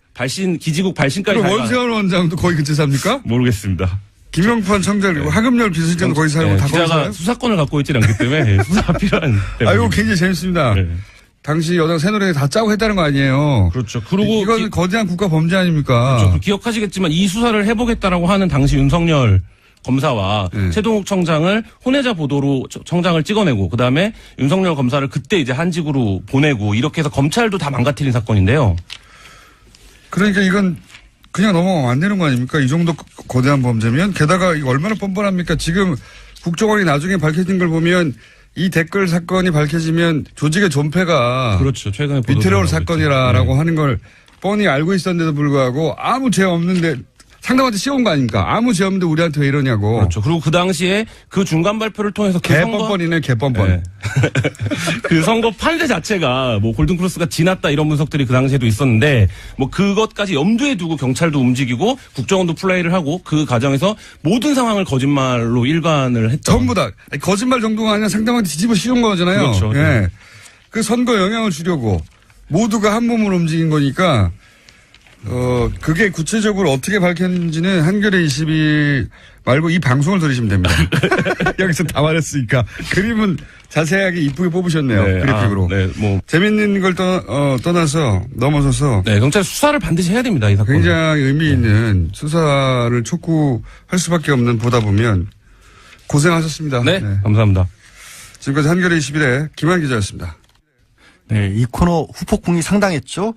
D: 기지국 발신까지
B: 그럼 원세훈 원장도 거기 근처에 삽니까?
D: 모르겠습니다.
B: 김용판 청장 그리고 하금열 비서실장도 거기 살고 다 거기
D: 기자가
B: 살아요?
D: 수사권을 갖고 있지는 않기 때문에 수사 필요한.
B: 아이고 굉장히 재밌습니다.
D: 네.
B: 당시 여당 새누리당이 다 짜고 했다는 거 아니에요.
D: 그렇죠. 그리고
B: 이건 거대한 국가 범죄 아닙니까?
D: 그렇죠. 기억하시겠지만 이 수사를 해보겠다라고 하는 당시 윤석열 검사와 최동욱 청장을 혼외자 보도로 청장을 찍어내고 그다음에 윤석열 검사를 그때 이제 한직으로 보내고 이렇게 해서 검찰도 다 망가뜨린 사건인데요.
B: 그러니까 이건 그냥 넘어가면 안 되는 거 아닙니까? 이 정도 거대한 범죄면 게다가 이거 얼마나 뻔뻔합니까? 지금 국정원이 나중에 밝혀진 걸 보면 이 댓글 사건이 밝혀지면 조직의 존폐가
D: 그렇죠. 최근에
B: 위태로울 사건이라고 하는 걸 뻔히 알고 있었는데도 불구하고 아무 죄 없는데 상대방한테 씌운 거 아닙니까? 아무 죄 없는데 우리한테 왜 이러냐고.
D: 그렇죠. 그리고 그 당시에 그 중간 발표를 통해서 그
B: 개뻔뻔이네, 개뻔뻔.
D: 네. 그 선거 판례 자체가 뭐 골든크로스가 지났다 이런 분석들이 그 당시에도 있었는데 뭐 그것까지 염두에 두고 경찰도 움직이고 국정원도 플레이를 하고 그 과정에서 모든 상황을 거짓말로 일관을 했죠.
B: 전부 다. 아니, 거짓말 정도가 아니라 상대방한테 뒤집어 씌운 거잖아요.
D: 그렇죠.
B: 예.
D: 네.
B: 그 선거 영향을 주려고 모두가 한 몸으로 움직인 거니까 그게 구체적으로 어떻게 밝혔는지는 한겨레 20일 말고 이 방송을 들으시면 됩니다. 여기서 다 말했으니까. 그림은 자세하게 이쁘게 뽑으셨네요.
D: 네,
B: 그래픽으로.
D: 네, 뭐.
B: 재밌는 걸 떠나서 넘어서서
D: 네, 경찰 수사를 반드시 해야 됩니다, 이 사건.
B: 굉장히 의미 있는 수사를 촉구할 수밖에 없는 보다 보면 고생하셨습니다.
D: 네, 감사합니다.
B: 지금까지 한겨레 21의 김한 기자였습니다.
A: 네, 이 코너 후폭풍이 상당했죠.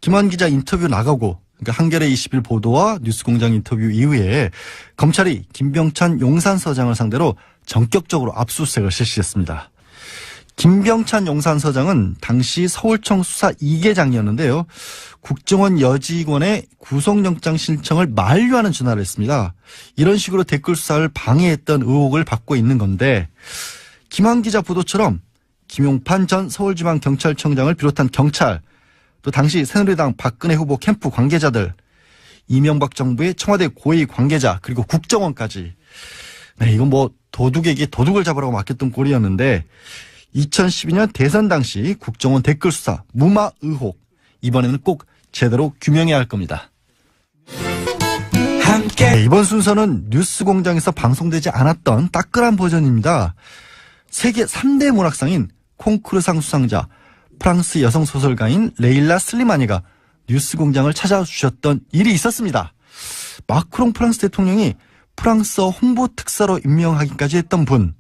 A: 김한 기자 인터뷰 나가고 그러니까 한겨레 21 보도와 뉴스공장 인터뷰 이후에 검찰이 김병찬 용산서장을 상대로 전격적으로 압수수색을 실시했습니다. 김병찬 용산서장은 당시 서울청 수사 2계장이었는데요. 국정원 여직원의 구속영장 신청을 만류하는 전화를 했습니다. 이런 식으로 댓글 수사를 방해했던 의혹을 받고 있는 건데 김한 기자 보도처럼 김용판 전 서울지방경찰청장을 비롯한 경찰, 또 당시 새누리당 박근혜 후보 캠프 관계자들, 이명박 정부의 청와대 고위 관계자, 그리고 국정원까지. 네, 이건 뭐 도둑에게 도둑을 잡으라고 맡겼던 꼴이었는데 2012년 대선 당시 국정원 댓글 수사 무마 의혹, 이번에는 꼭 제대로 규명해야 할 겁니다. 네, 이번 순서는 뉴스공장에서 방송되지 않았던 따끈한 버전입니다. 세계 3대 문학상인 콩쿠르상 수상자 프랑스 여성 소설가인 레일라 슬리마니가 뉴스공장을 찾아주셨던 일이 있었습니다. 마크롱 프랑스 대통령이 프랑스어 홍보 특사로 임명하기까지 했던 분.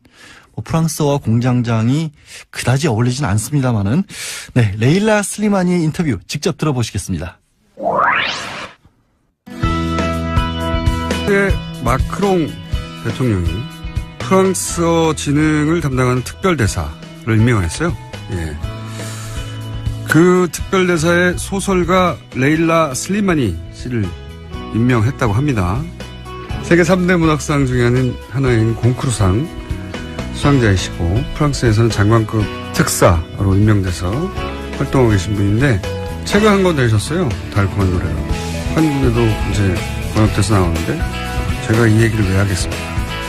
A: 프랑스어와 공장장이 그다지 어울리진 않습니다만은 네, 레일라 슬리마니의 인터뷰 직접 들어보시겠습니다.
B: 마크롱 대통령이 프랑스어 진흥을 담당하는 특별대사를 임명을 했어요. 예. 그 특별대사의 소설가 레일라 슬리마니 씨를 임명했다고 합니다. 세계 3대 문학상 중에 하나인 콩쿠르상 수상자이시고 프랑스에서는 장관급 특사로 임명돼서 활동하고 계신 분인데 책을 한 권 내셨어요. 달콤한 노래로. 한국에도 이제 번역돼서 나오는데 제가 이 얘기를 왜 하겠습니까?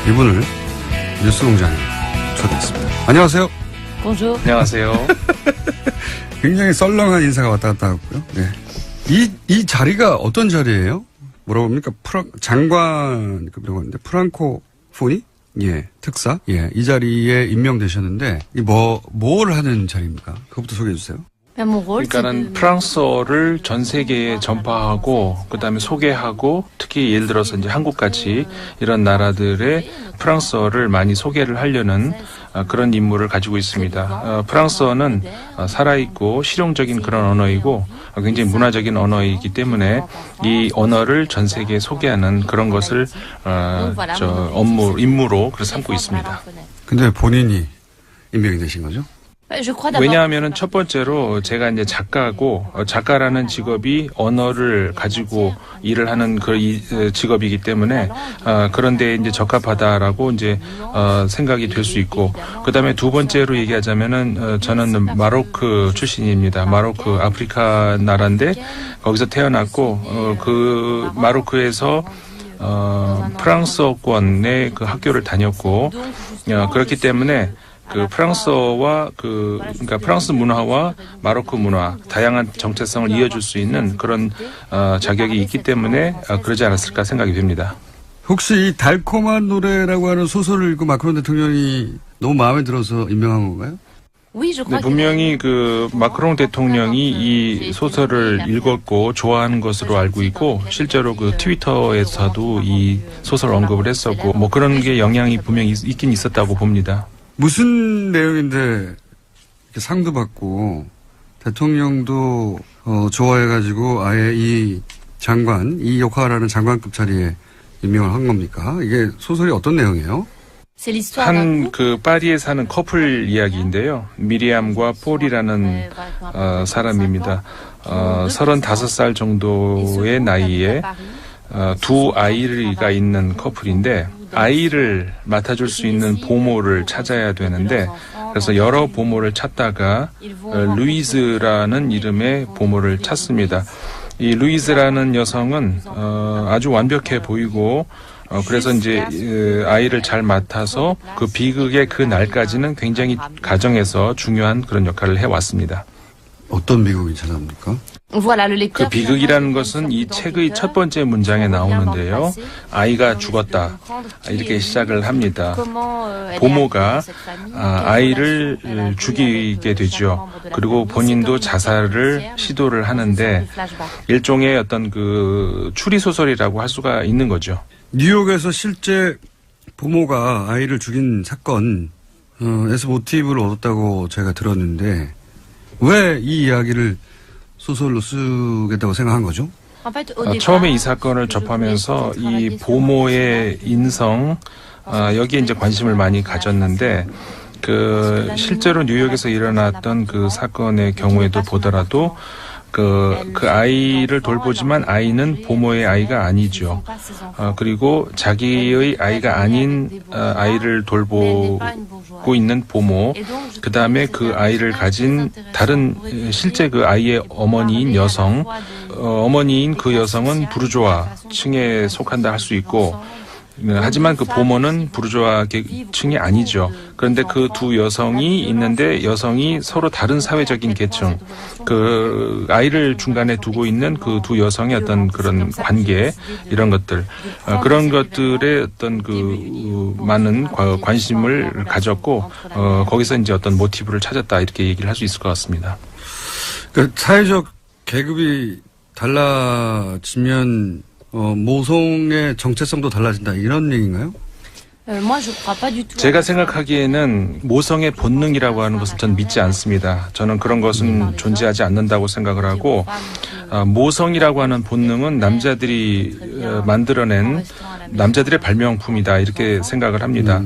B: 이분을 뉴스공장에 초대했습니다. 안녕하세요.
E: Bonjour.
F: 안녕하세요.
B: 굉장히 썰렁한 인사가 왔다 갔다 하고요. 네. 이 자리가 어떤 자리예요? 뭐라고 합니까? 장관급이라고 하는데 프랑코포니? 예, 특사? 예, 이 자리에 임명되셨는데 뭘 하는 자리입니까? 그것부터 소개해 주세요.
F: 그러니까는 프랑스어를 전 세계에 전파하고 그다음에 소개하고 특히 예를 들어서 이제 한국같이 이런 나라들의 프랑스어를 많이 소개를 하려는 그런 임무를 가지고 있습니다. 프랑스어는 살아있고 실용적인 그런 언어이고 굉장히 문화적인 언어이기 때문에 이 언어를 전 세계에 소개하는 그런 것을 임무로 그래서 삼고 있습니다.
B: 근데 본인이 임명이 되신 거죠?
F: 왜냐하면은 첫 번째로 제가 이제 작가고 작가라는 직업이 언어를 가지고 일을 하는 그 직업이기 때문에 그런데 이제 적합하다라고 이제 생각이 될 수 있고 그다음에 두 번째로 얘기하자면은 저는 마로크 출신입니다. 마로크 아프리카 나라인데 거기서 태어났고 그 마로크에서 프랑스어권의 그 학교를 다녔고 그렇기 때문에 그 프랑스어와 그러니까 프랑스 문화와 마로크 문화 다양한 정체성을 이어줄 수 있는 그런 자격이 있기 때문에 그러지 않았을까 생각이 됩니다.
B: 혹시 이 달콤한 노래라고 하는 소설을 읽고 마크롱 대통령이 너무 마음에 들어서 임명한 건가요?
F: 네, 분명히 그 마크롱 대통령이 이 소설을 읽었고 좋아하는 것으로 알고 있고 실제로 그 트위터에서도 이 소설 언급을 했었고 뭐 그런 게 영향이 분명히 있긴 있었다고 봅니다.
B: 무슨 내용인데 이렇게 상도 받고 대통령도 좋아해가지고 아예 이 역할하는 장관급 자리에 임명을 한 겁니까? 이게 소설이 어떤 내용이에요?
F: 한 그 파리에 사는 커플 이야기인데요. 미리암과 폴이라는 사람입니다. 35살 정도의 나이에 두 아이가 있는 커플인데 아이를 맡아줄 수 있는 보모를 찾아야 되는데 그래서 여러 보모를 찾다가 루이즈라는 이름의 보모를 찾습니다. 이 루이즈라는 여성은 아주 완벽해 보이고 그래서 이제 아이를 잘 맡아서 그 비극의 그 날까지는 굉장히 가정에서 중요한 그런 역할을 해왔습니다.
B: 어떤 미국이 찾아옵니까?
F: 그 비극이라는 것은 이 책의 첫 번째 문장에 나오는데요. 아이가 죽었다. 이렇게 시작을 합니다. 보모가 아이를 죽이게 되죠. 그리고 본인도 자살을 시도를 하는데 일종의 어떤 그 추리소설이라고 할 수가 있는 거죠.
B: 뉴욕에서 실제 부모가 아이를 죽인 사건에서 모티브를 얻었다고 제가 들었는데 왜 이 이야기를 소설로 쓰겠다고 생각한 거죠?
F: 처음에 이 사건을 접하면서 이 보모의 인성 여기에 이제 관심을 많이 가졌는데 그 실제로 뉴욕에서 일어났던 그 사건의 경우에도 보더라도 그 아이를 돌보지만 아이는 보모의 아이가 아니죠. 그리고 자기의 아이가 아닌 아이를 돌보고 있는 보모, 그 다음에 그 아이를 가진 다른 실제 그 아이의 어머니인 여성, 어머니인 그 여성은 부르주아 층에 속한다 할 수 있고, 하지만 그 보모는 부르주아 계층이 아니죠. 그런데 그 두 여성이 있는데 여성이 서로 다른 사회적인 계층, 그 아이를 중간에 두고 있는 그 두 여성의 어떤 그런 관계, 이런 것들, 그런 것들에 어떤 그 많은 관심을 가졌고, 거기서 이제 어떤 모티브를 찾았다 이렇게 얘기를 할 수 있을 것 같습니다.
B: 그 사회적 계급이 달라지면 모성의 정체성도 달라진다 이런 얘기인가요?
F: 제가 생각하기에는 모성의 본능이라고 하는 것은 전 믿지 않습니다. 저는 그런 것은 존재하지 않는다고 생각을 하고 모성이라고 하는 본능은 남자들이 만들어낸 남자들의 발명품이다 이렇게 생각을 합니다.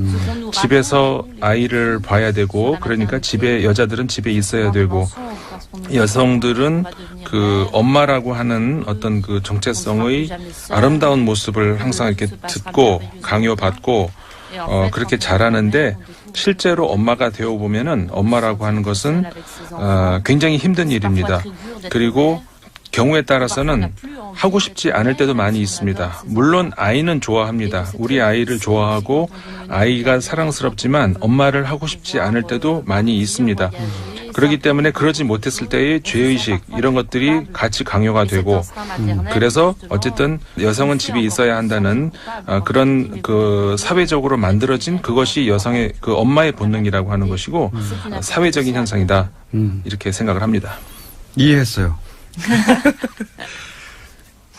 F: 집에서 아이를 봐야 되고 그러니까 집에 여자들은 집에 있어야 되고 여성들은 그 엄마라고 하는 어떤 그 정체성의 아름다운 모습을 항상 이렇게 듣고 강요받고 그렇게 자라는데 실제로 엄마가 되어 보면은 엄마라고 하는 것은 굉장히 힘든 일입니다. 그리고 경우에 따라서는 하고 싶지 않을 때도 많이 있습니다. 물론 아이는 좋아합니다. 우리 아이를 좋아하고 아이가 사랑스럽지만 엄마를 하고 싶지 않을 때도 많이 있습니다. 그렇기 때문에 그러지 못했을 때의 죄의식 이런 것들이 같이 강요가 되고 그래서 어쨌든 여성은 집에 있어야 한다는 그런 그 사회적으로 만들어진 그것이 여성의 그 엄마의 본능이라고 하는 것이고 사회적인 현상이다 이렇게 생각을 합니다.
B: 이해했어요.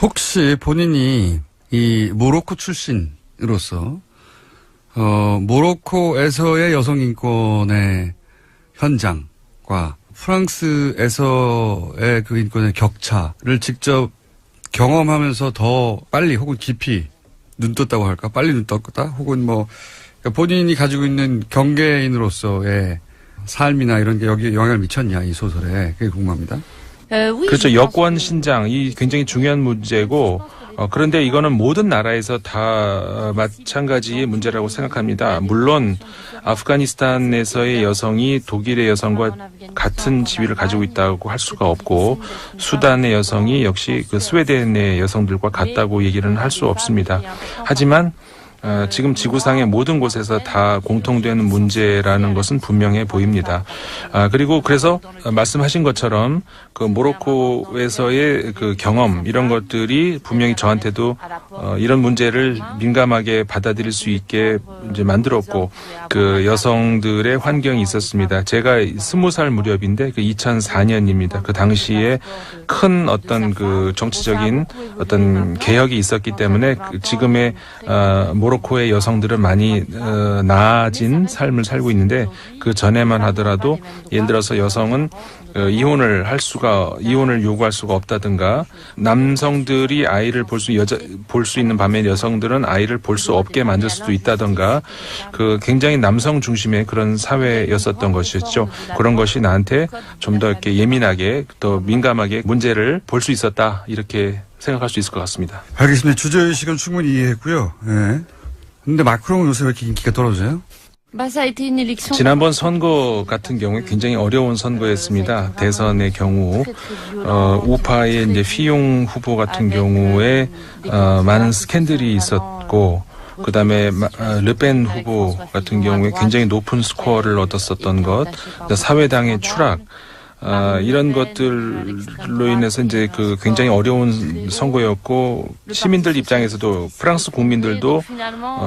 B: 혹시 본인이 이 모로코 출신으로서 모로코에서의 여성 인권의 현장과 프랑스에서의 그 인권의 격차를 직접 경험하면서 더 빨리 혹은 깊이 눈 떴다고 할까? 빨리 눈 떴다? 혹은 뭐 그러니까 본인이 가지고 있는 경계인으로서의 삶이나 이런 게 여기에 영향을 미쳤냐 이 소설에 그게 궁금합니다.
F: 그렇죠. 여권 신장 이 굉장히 중요한 문제고 그런데 이거는 모든 나라에서 다 마찬가지의 문제라고 생각합니다. 물론 아프가니스탄에서의 여성이 독일의 여성과 같은 지위를 가지고 있다고 할 수가 없고 수단의 여성이 역시 그 스웨덴의 여성들과 같다고 얘기는 할 수 없습니다. 하지만 지금 지구상의 모든 곳에서 다 공통되는 문제라는 것은 분명해 보입니다. 그리고 그래서 말씀하신 것처럼 그 모로코에서의 그 경험 이런 것들이 분명히 저한테도 이런 문제를 민감하게 받아들일 수 있게 이제 만들었고 그 여성들의 환경이 있었습니다. 제가 20살 무렵인데 그 2004년입니다. 그 당시에 큰 어떤 그 정치적인 어떤 개혁이 있었기 때문에 그 지금의 모로코의 여성들은 많이 나아진 삶을 살고 있는데 그 전에만 하더라도 예를 들어서 여성은 이혼을 요구할 수가 없다든가 남성들이 아이를 볼 수 있는 반면 여성들은 아이를 볼 수 없게 만들 수도 있다든가 그 굉장히 남성 중심의 그런 사회였었던 것이었죠. 그런 것이 나한테 좀 더 이렇게 예민하게 또 민감하게 문제를 볼 수 있었다 이렇게 생각할 수 있을 것 같습니다.
B: 알겠습니다. 주제의식은 충분히 이해했고요. 예. 근데 마크롱은 요새 왜 이렇게 인기가 떨어져요?
F: 지난번 선거 같은 경우에 굉장히 어려운 선거였습니다. 대선의 경우 우파의 이제 피용 후보 같은 경우에 많은 스캔들이 있었고, 그다음에 르펜 후보 같은 경우에 굉장히 높은 스코어를 얻었었던 것, 사회당의 추락. 이런 것들로 인해서 이제 그 굉장히 어려운 선거였고, 시민들 입장에서도 프랑스 국민들도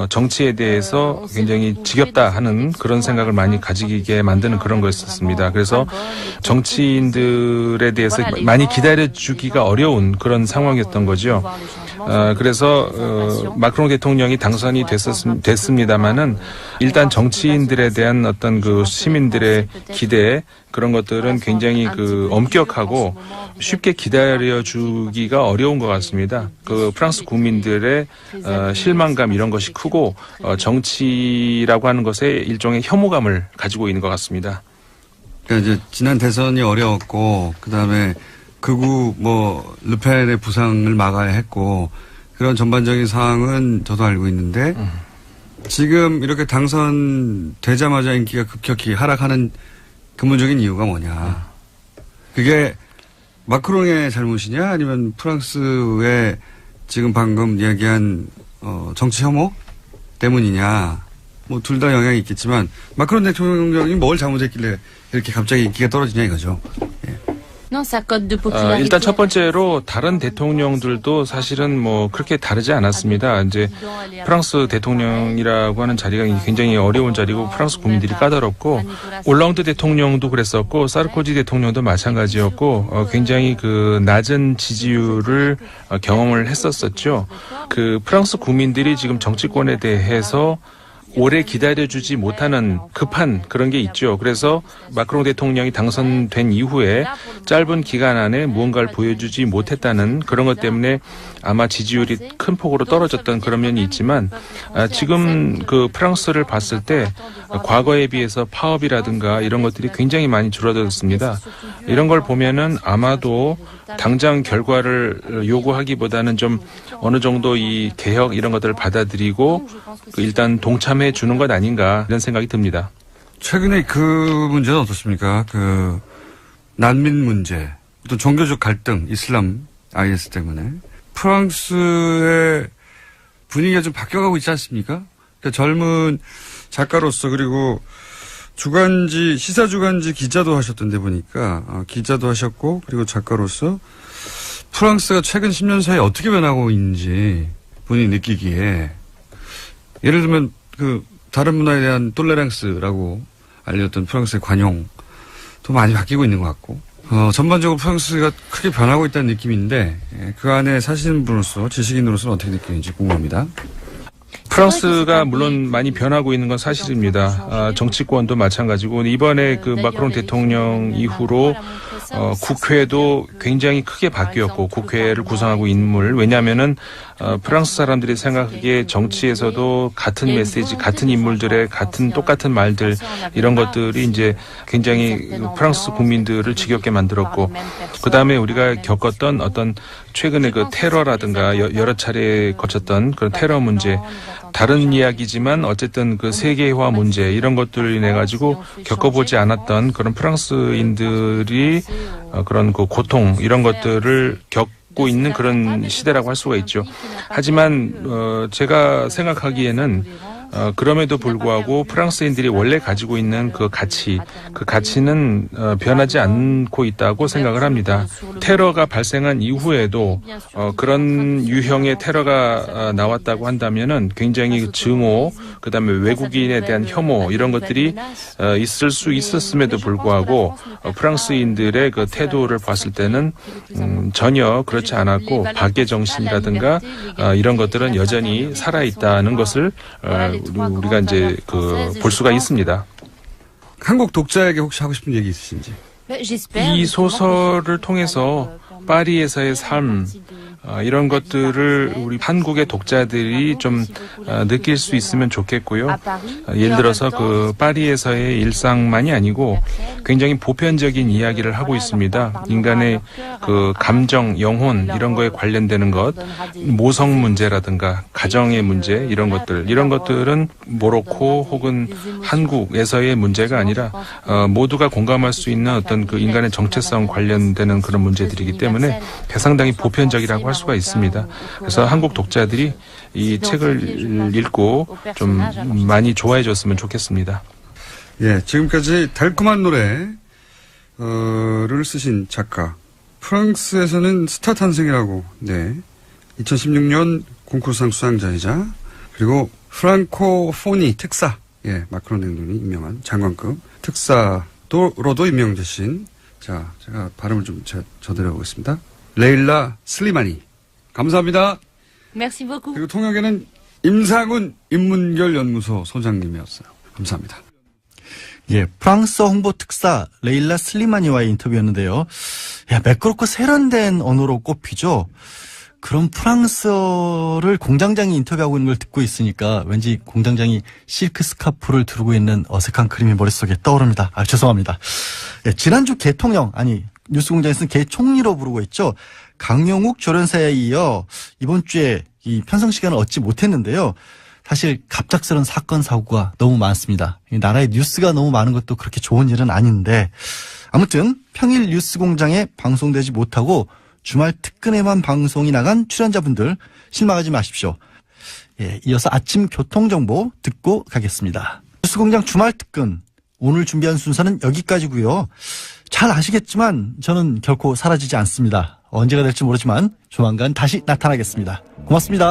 F: 정치에 대해서 굉장히 지겹다 하는 그런 생각을 많이 가지게 만드는 그런 거였었습니다. 그래서 정치인들에 대해서 많이 기다려주기가 어려운 그런 상황이었던 거죠. 그래서 마크롱 대통령이 당선이 됐습니다마는 일단 정치인들에 대한 어떤 그 시민들의 기대, 그런 것들은 굉장히 그 엄격하고 쉽게 기다려주기가 어려운 것 같습니다. 그 프랑스 국민들의 실망감 이런 것이 크고 정치라고 하는 것에 일종의 혐오감을 가지고 있는 것 같습니다.
B: 그러니까 이제 지난 대선이 어려웠고, 그다음에 극우 르펜의 부상을 막아야 했고, 그런 전반적인 상황은 저도 알고 있는데 지금 이렇게 당선되자마자 인기가 급격히 하락하는 근본적인 이유가 뭐냐. 그게 마크롱의 잘못이냐, 아니면 프랑스의 지금 방금 이야기한 정치 혐오 때문이냐. 둘 다 영향이 있겠지만 마크롱 대통령이 뭘 잘못했길래 이렇게 갑자기 인기가 떨어지냐 이거죠. 예.
F: 일단 첫 번째로 다른 대통령들도 사실은 그렇게 다르지 않았습니다. 이제 프랑스 대통령이라고 하는 자리가 굉장히 어려운 자리고 프랑스 국민들이 까다롭고, 올랑드 대통령도 그랬었고 사르코지 대통령도 마찬가지였고 굉장히 그 낮은 지지율을 경험을 했었었죠. 그 프랑스 국민들이 지금 정치권에 대해서 오래 기다려주지 못하는 급한 그런 게 있죠. 그래서 마크롱 대통령이 당선된 이후에 짧은 기간 안에 무언가를 보여주지 못했다는 그런 것 때문에 아마 지지율이 큰 폭으로 떨어졌던 그런 면이 있지만, 지금 그 프랑스를 봤을 때 과거에 비해서 파업이라든가 이런 것들이 굉장히 많이 줄어들었습니다. 이런 걸 보면은 아마도 당장 결과를 요구하기보다는 좀 어느 정도 이 개혁 이런 것들을 받아들이고 일단 동참해 주는 것 아닌가 이런 생각이 듭니다.
B: 최근에 그 문제는 어떻습니까? 그 난민 문제, 또 종교적 갈등, 이슬람 IS 때문에 프랑스의 분위기가 좀 바뀌어가고 있지 않습니까? 그러니까 젊은 작가로서, 그리고 주간지, 시사 주간지 기자도 하셨던데 보니까 기자도 하셨고, 그리고 작가로서 프랑스가 최근 10년 사이에 어떻게 변하고 있는지 본인이 느끼기에, 예를 들면 그 다른 문화에 대한 톨레랑스라고 알렸던 프랑스의 관용도 많이 바뀌고 있는 것 같고, 전반적으로 프랑스가 크게 변하고 있다는 느낌인데, 그 안에 사시는 분으로서, 지식인으로서는 어떻게 느끼는지 궁금합니다.
F: 프랑스가 물론 많이 변하고 있는 건 사실입니다. 정치권도 마찬가지고, 이번에 그 마크롱 대통령 이후로 국회도 굉장히 크게 바뀌었고, 국회를 구성하고 있는 인물, 왜냐하면은 프랑스 사람들이 생각하기에 정치에서도 같은 메시지, 같은 인물들의 똑같은 말들, 이런 것들이 이제 굉장히 프랑스 국민들을 지겹게 만들었고, 그 다음에 우리가 겪었던 어떤 최근에 그 테러라든가 여러 차례 거쳤던 그런 테러 문제, 다른 이야기지만 어쨌든 그 세계화 문제, 이런 것들을 인해 가지고 겪어보지 않았던 그런 프랑스인들이 그런 그 고통, 이런 것들을 겪고 있는 그런 시대라고 할 수가 있죠. 하지만 제가 생각하기에는 그럼에도 불구하고 프랑스인들이 원래 가지고 있는 그 가치는 변하지 않고 있다고 생각을 합니다. 테러가 발생한 이후에도 그런 유형의 테러가 나왔다고 한다면은 굉장히 증오, 그다음에 외국인에 대한 혐오, 이런 것들이 있을 수 있었음에도 불구하고 프랑스인들의 그 태도를 봤을 때는 전혀 그렇지 않았고, 박애 정신이라든가 이런 것들은 여전히 살아 있다는 것을 우리가 이제 볼 수가 있습니다.
B: 한국 독자에게 혹시 하고 싶은 얘기 있으신지?
F: 이 소설을 통해서 파리에서의 삶, 이런 것들을 우리 한국의 독자들이 좀 느낄 수 있으면 좋겠고요. 예를 들어서 그 파리에서의 일상만이 아니고 굉장히 보편적인 이야기를 하고 있습니다. 인간의 그 감정, 영혼 이런 거에 관련되는 것, 모성 문제라든가 가정의 문제 이런 것들은 모로코 혹은 한국에서의 문제가 아니라 모두가 공감할 수 있는 어떤 그 인간의 정체성 관련되는 그런 문제들이기 때문에 상당히 보편적이라고 할 수가 있습니다. 그래서 한국 독자들이 이 책을 읽고 좀 많이 좋아해 줬으면 좋겠습니다.
B: 예, 지금까지 달콤한 노래를 쓰신 작가. 프랑스에서는 스타 탄생이라고, 네. 2016년 콩쿠르상 수상자이자, 그리고 프랑코포니 특사, 예, 마크롱 대통령이 임명한 장관급 특사로도 임명되신, 자, 제가 발음을 좀 저드려보겠습니다. 레일라 슬리마니. 감사합니다.
E: Merci beaucoup.
B: 그리고 통역에는 임상훈 인문결연구소 소장님이었어요. 감사합니다.
A: 예, 프랑스어 홍보 특사 레일라 슬리마니와의 인터뷰였는데요. 야, 매끄럽고 세련된 언어로 꼽히죠. 그럼 프랑스어를 공장장이 인터뷰하고 있는 걸 듣고 있으니까 왠지 공장장이 실크 스카프를 두르고 있는 어색한 그림이 머릿속에 떠오릅니다. 아, 죄송합니다. 예, 지난주 개통령, 아니 뉴스공장에서는 개총리로 부르고 있죠. 강용욱 조련사에 이어 이번 주에 이 편성 시간을 얻지 못했는데요. 사실 갑작스러운 사건 사고가 너무 많습니다. 이 나라에 뉴스가 너무 많은 것도 그렇게 좋은 일은 아닌데 아무튼 평일 뉴스공장에 방송되지 못하고 주말 특근에만 방송이 나간 출연자분들 실망하지 마십시오. 예, 이어서 아침 교통정보 듣고 가겠습니다. 뉴스공장 주말 특근 오늘 준비한 순서는 여기까지고요. 잘 아시겠지만 저는 결코 사라지지 않습니다. 언제가 될지 모르지만 조만간 다시 나타나겠습니다. 고맙습니다.